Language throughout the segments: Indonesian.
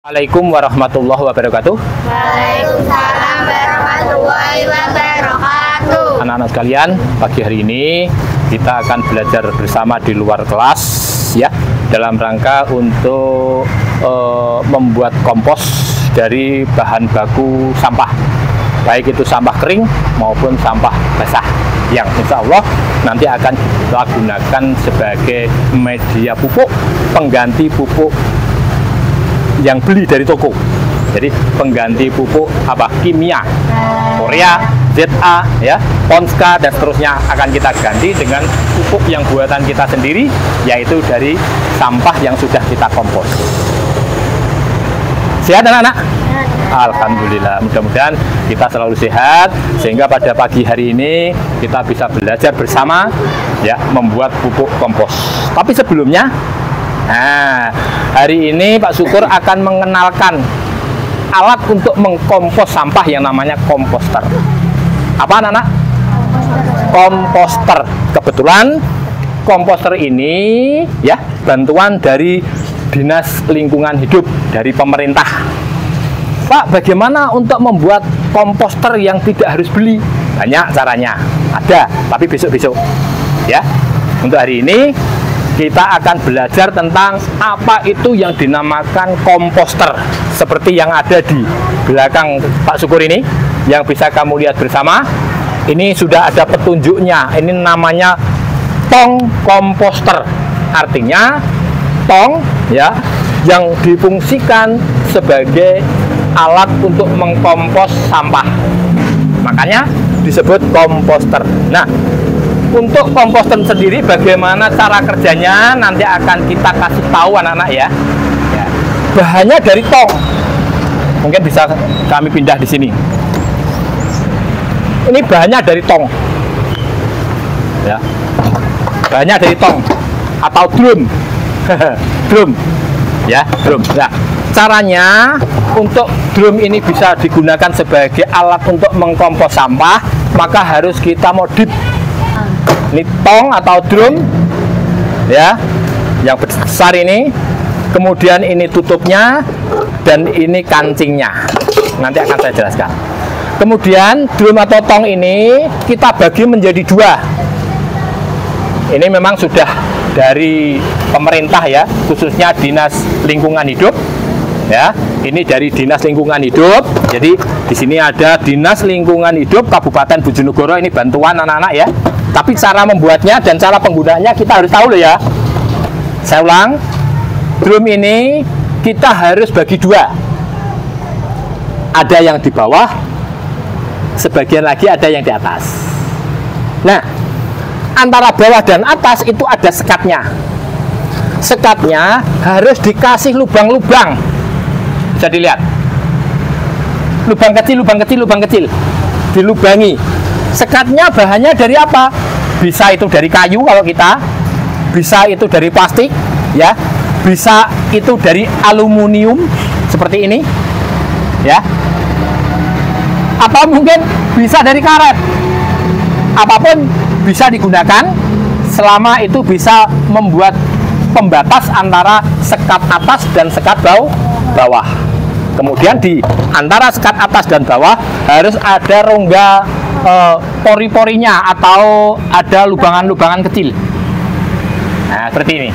Assalamualaikum warahmatullahi wabarakatuh. Waalaikumsalam warahmatullahi wabarakatuh. Anak-anak sekalian, pagi hari ini kita akan belajar bersama di luar kelas ya, dalam rangka untuk membuat kompos dari bahan baku sampah, baik itu sampah kering maupun sampah basah, yang insya Allah nanti akan kita gunakan sebagai media pupuk, pengganti pupuk yang beli dari toko. Jadi pengganti pupuk kimia, Korea, ZA, ya, Ponska dan seterusnya akan kita ganti dengan pupuk yang buatan kita sendiri, yaitu dari sampah yang sudah kita kompos. Sehat anak-anak? Alhamdulillah, mudah-mudahan kita selalu sehat sehingga pada pagi hari ini kita bisa belajar bersama ya, membuat pupuk kompos. Tapi sebelumnya, hari ini Pak Syukur akan mengenalkan alat untuk mengkompos sampah yang namanya komposter. Apa anak-anak? Komposter. Kebetulan komposter ini ya bantuan dari Dinas Lingkungan Hidup dari pemerintah. Pak, bagaimana untuk membuat komposter yang tidak harus beli? Banyak caranya. Ada, tapi besok-besok. Ya. Untuk hari ini kita akan belajar tentang apa itu yang dinamakan komposter, seperti yang ada di belakang Pak Syukur ini, yang bisa kamu lihat bersama. Ini sudah ada petunjuknya. Ini namanya tong komposter, artinya tong ya yang difungsikan sebagai alat untuk mengkompos sampah, makanya disebut komposter. Nah, untuk komposter sendiri bagaimana cara kerjanya nanti akan kita kasih tahu anak-anak ya. Bahannya dari tong. Mungkin bisa kami pindah di sini. Ini bahannya dari tong. Ya. Bahannya dari tong atau drum. Drum. Ya, drum. Nah, caranya untuk drum ini bisa digunakan sebagai alat untuk mengkompos sampah, maka harus kita modif. Ini tong atau drum ya, yang besar ini, kemudian ini tutupnya dan ini kancingnya, nanti akan saya jelaskan. Kemudian drum atau tong ini kita bagi menjadi dua. Ini memang sudah dari pemerintah ya, khususnya Dinas Lingkungan Hidup ya. Ini dari Dinas Lingkungan Hidup. Jadi di sini ada Dinas Lingkungan Hidup Kabupaten Bojonegoro, ini bantuan anak-anak ya. Tapi cara membuatnya dan cara penggunaannya kita harus tahu loh ya. Saya ulang, drum ini kita harus bagi dua. Ada yang di bawah, sebagian lagi ada yang di atas. Nah, antara bawah dan atas itu ada sekatnya. Sekatnya harus dikasih lubang-lubang. Bisa dilihat. Lubang kecil, lubang kecil, lubang kecil. Dilubangi. Sekatnya bahannya dari apa? Bisa itu dari kayu kalau kita, bisa itu dari plastik ya, bisa itu dari aluminium seperti ini ya, atau mungkin bisa dari karet. Apapun bisa digunakan selama itu bisa membuat pembatas antara sekat atas dan sekat bawah. Kemudian di antara sekat atas dan bawah harus ada rongga pori-porinya atau ada lubangan-lubangan kecil. Nah, seperti ini.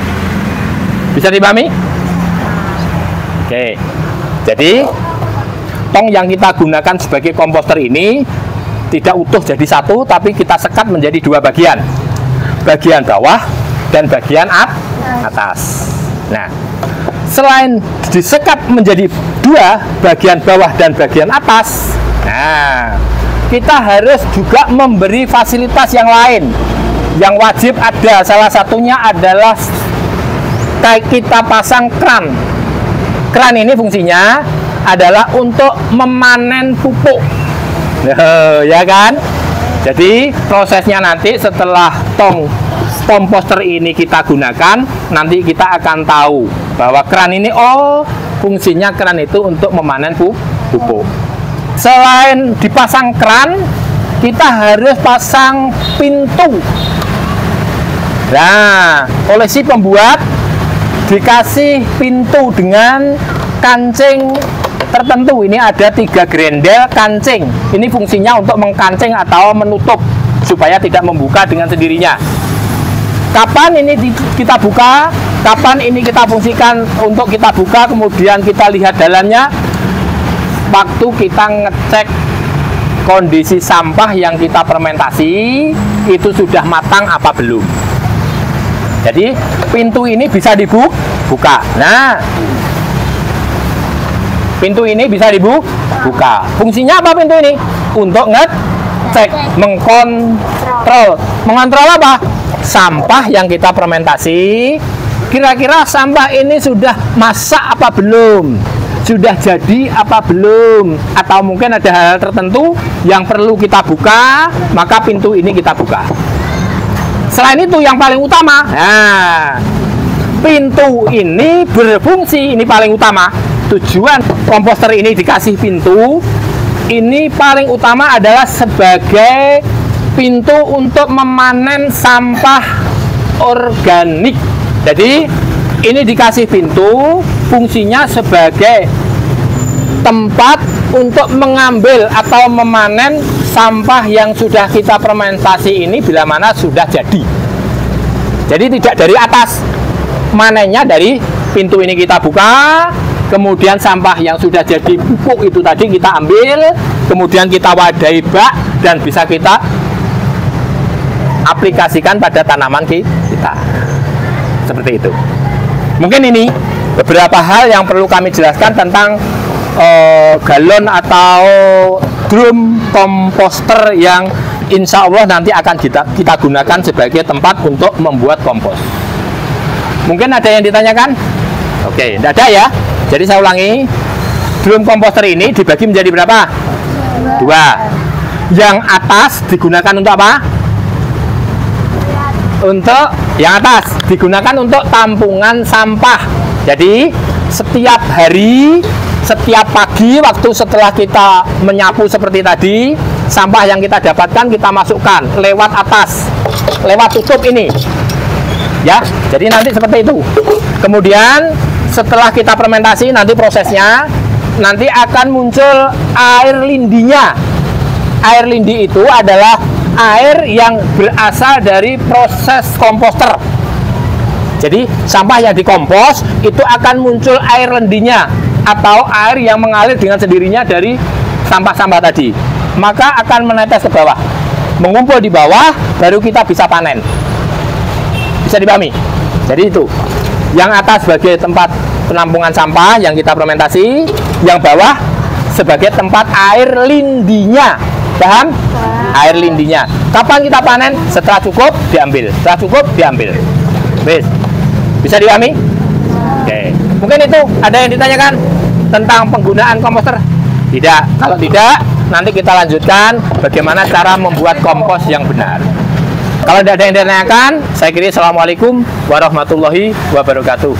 Bisa dipahami? Oke. Jadi, tong yang kita gunakan sebagai komposter ini tidak utuh jadi satu, tapi kita sekat menjadi dua bagian. Bagian bawah dan bagian atas. Nah, selain disekat menjadi dua, bagian bawah dan bagian atas, nah, kita harus juga memberi fasilitas yang lain yang wajib ada. Salah satunya adalah kita pasang kran. Kran ini fungsinya adalah untuk memanen pupuk, ya kan? Jadi prosesnya nanti setelah tong komposter ini kita gunakan, nanti kita akan tahu bahwa kran ini, fungsinya kran itu untuk memanen pupuk. Selain dipasang kran, kita harus pasang pintu. Nah, oleh si pembuat dikasih pintu dengan kancing tertentu. Ini ada 3 grendel kancing. Ini fungsinya untuk mengkancing atau menutup supaya tidak membuka dengan sendirinya. Kapan ini kita buka? Kapan ini kita fungsikan untuk kita buka? Kemudian kita lihat dalamnya. Waktu kita ngecek kondisi sampah yang kita fermentasi itu sudah matang apa belum. Jadi pintu ini bisa dibuka. Nah, pintu ini bisa dibuka. Fungsinya apa pintu ini? Untuk ngecek, mengkontrol. Mengontrol apa? Sampah yang kita fermentasi. Kira-kira sampah ini sudah masak apa belum? Sudah jadi apa belum? Atau mungkin ada hal tertentu yang perlu kita buka, maka pintu ini kita buka. Selain itu yang paling utama, nah, pintu ini berfungsi, ini paling utama. Tujuan komposter ini dikasih pintu, ini paling utama adalah sebagai pintu untuk memanen sampah organik. Jadi ini dikasih pintu, fungsinya sebagai tempat untuk mengambil atau memanen sampah yang sudah kita fermentasi ini bila mana sudah jadi. Jadi tidak dari atas, manennya dari pintu ini kita buka. Kemudian sampah yang sudah jadi pupuk itu tadi kita ambil, kemudian kita wadahi bak dan bisa kita aplikasikan pada tanaman kita. Seperti itu. Mungkin ini beberapa hal yang perlu kami jelaskan tentang galon atau drum komposter yang insya Allah nanti akan kita gunakan sebagai tempat untuk membuat kompos. Mungkin ada yang ditanyakan? Oke, tidak ada ya. Jadi saya ulangi, drum komposter ini dibagi menjadi berapa? 2. Yang atas digunakan untuk apa? Untuk yang atas digunakan untuk tampungan sampah. Jadi setiap hari, setiap pagi waktu setelah kita menyapu seperti tadi, sampah yang kita dapatkan kita masukkan lewat atas, lewat tutup ini. Ya, jadi nanti seperti itu. Kemudian setelah kita fermentasi, nanti prosesnya nanti akan muncul air lindinya. Air lindi itu adalah air yang berasal dari proses komposter. Jadi sampah yang dikompos itu akan muncul air lendinya atau air yang mengalir dengan sendirinya dari sampah-sampah tadi. Maka akan menetes ke bawah, mengumpul di bawah, baru kita bisa panen. Bisa dipahami? Jadi itu. Yang atas sebagai tempat penampungan sampah yang kita fermentasi, yang bawah sebagai tempat air lindinya. Paham? Air lindinya. Kapan kita panen? Setelah cukup diambil. Setelah cukup diambil. Bisa dipahami? Oke. Mungkin itu ada yang ditanyakan tentang penggunaan komposter? Tidak. Kalau tidak, nanti kita lanjutkan bagaimana cara membuat kompos yang benar. Kalau tidak ada yang ditanyakan, saya kira assalamualaikum warahmatullahi wabarakatuh.